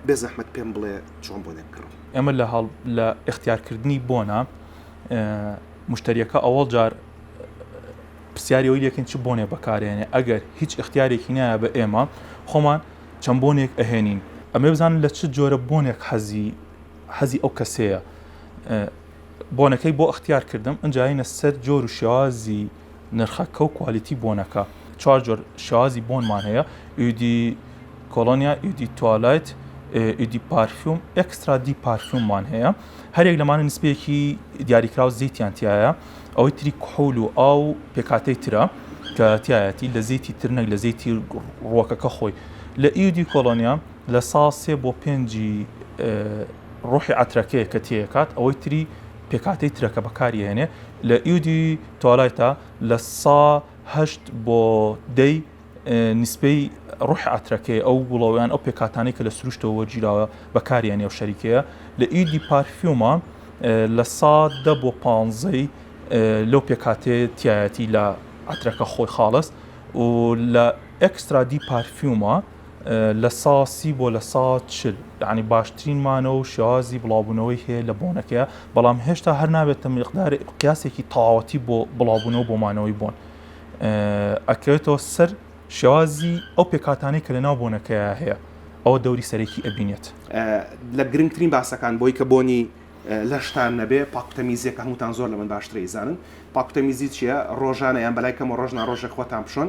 بێ زەحمەت پێم بڵێ چۆن بۆنێک کڕم. ئێمە لە اختیارکردنی بۆنە مشتریەکە ئەوەڵ جار پرسیاریەوەی لەکەین چ بۆنێ بەکارێنێ ئەگەر هیچ اختیارێکی نایە بە ئێمە خۆمان چەند بۆنێک ئەهێنین ئەمێ بزانن لە چ جۆرە بۆنێک حەزی ئەو کەسەیە بۆنەکەی بۆ اختیار کردم ئەنجاینە سەر جۆر و شێوازی نرخەکە و کوالیتی بۆنەکە چوار جۆر شێوازی بۆنمان هەیە ئیدی کۆلۆنیا ئیدی توالایت ئیدی پارفیوم ئەکسترا دی پارفیوممان هەیە هەرێک لەمانە نسبەیەکی دیاریکراوە زەیتیان تایە ئەوەی تری کوحول و ئاو پێکاتەی ترە کە تایەتی لە زەیتی تر نەک لە زەیتی ڕووەکەکە خۆی لە ئیدی کۆلۆنیا لە سا 3 بۆ 5 ڕۆحی عەترەکەیە کە تێکات ئەوەی تری پێکاتەی ترەکە بەکاریهێنێ لە ئیدی توالایتە لە سا 8 بۆ 10 نسبەی ڕوحی عەترەکەی ئەو وڵاویان ئەو پێکاتانەی کە لە سروشتەوە وەرگیراوە بەکاریهێنێ و شەریکەیە لە ئیدی پارفیومە لە سا 10 بۆ 15 لەو پێکاتێ تایەتی لە عەترەکە خۆی خاڵس و لە ئەکسترا دی پارفیومە لە سا 30 بۆ لە سا 40 یعنی باشترینمانە و شێوازی بڵاوبوونەوەی هەیە لە بۆنەکەیە بەڵام هێشتا هەر نابێتە مقدار قیاسێکی تەواوەتی بۆ بڵاوبوونەوە بۆمانەوەی بۆن ئەکەوێتەوە سەر شێوازی ئەو پێکاتانەی کە لەناو بۆنەکەیە هەیە ئەوە دەوری سەرێکی ئەبینێت لە گرنگترین باسەکان بۆی کە بۆنی لەشتان نەبێ پاکوتەمیزیەکە هەمووتان زۆر لە من باشترە ئیزانن پاکوتەمیزی چییە ڕۆژانە یان بەلای کەمە ڕۆژنا ڕۆژێک خۆتان بشۆن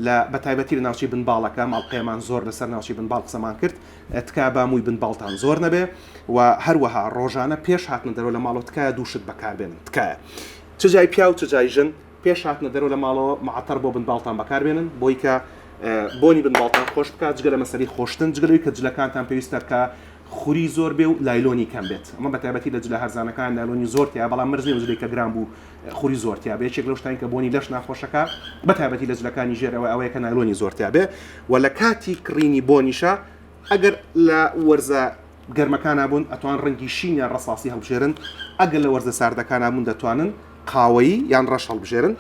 لە بەتایبەتی لە ناوچەی بنباڵەکە ماڵقەیەمان زۆر لەسەر ناوچەی بنباڵ قسەمان کرد تکایە بامووی بنباڵتان زۆر نەبێ و هەروەها ڕۆژانە پێش هاتنە دەرەوە لە ماڵەوە تکایە دووشت بەکاربێنن تکایە چ جای پیا و چ جای ژن پێش هاتنە دەرەوە لە ماڵەوە معتەر بۆ بنباڵتان بەکاربێنن بۆی کە بۆنی بنباڵتان خۆش بکات جگە لە مەسەری خۆشتن جگەلەوەی کە جلەکانتان پێویستە کە خوری زۆر بێ و لایلۆنی کەم بێت ئەمە بەتایبەتی لە جلە هەرزانەکان لایلۆنی زۆرتیا بەڵام مرزی و جلەی کە گران بوو خوری زۆرتیا بێ یەکێک لەو شتانی کە بۆنی لەش ناخۆشەکە بەتایبەتی لە جلەکانی ژێرەوە ئەوەیە کە نایلۆنی زۆرتیا بێ و لە کاتی کڕینی بۆنیشە ئەگەر لە وەرزە گەرمەکان بوون ئەتوان ڕەنگی شینیان ڕەساسی هەڵبژێرن ئەگەر لە وەرزە ساردەکان بوون دەتوانن قاوەیی یان ڕەش هەڵبژێرن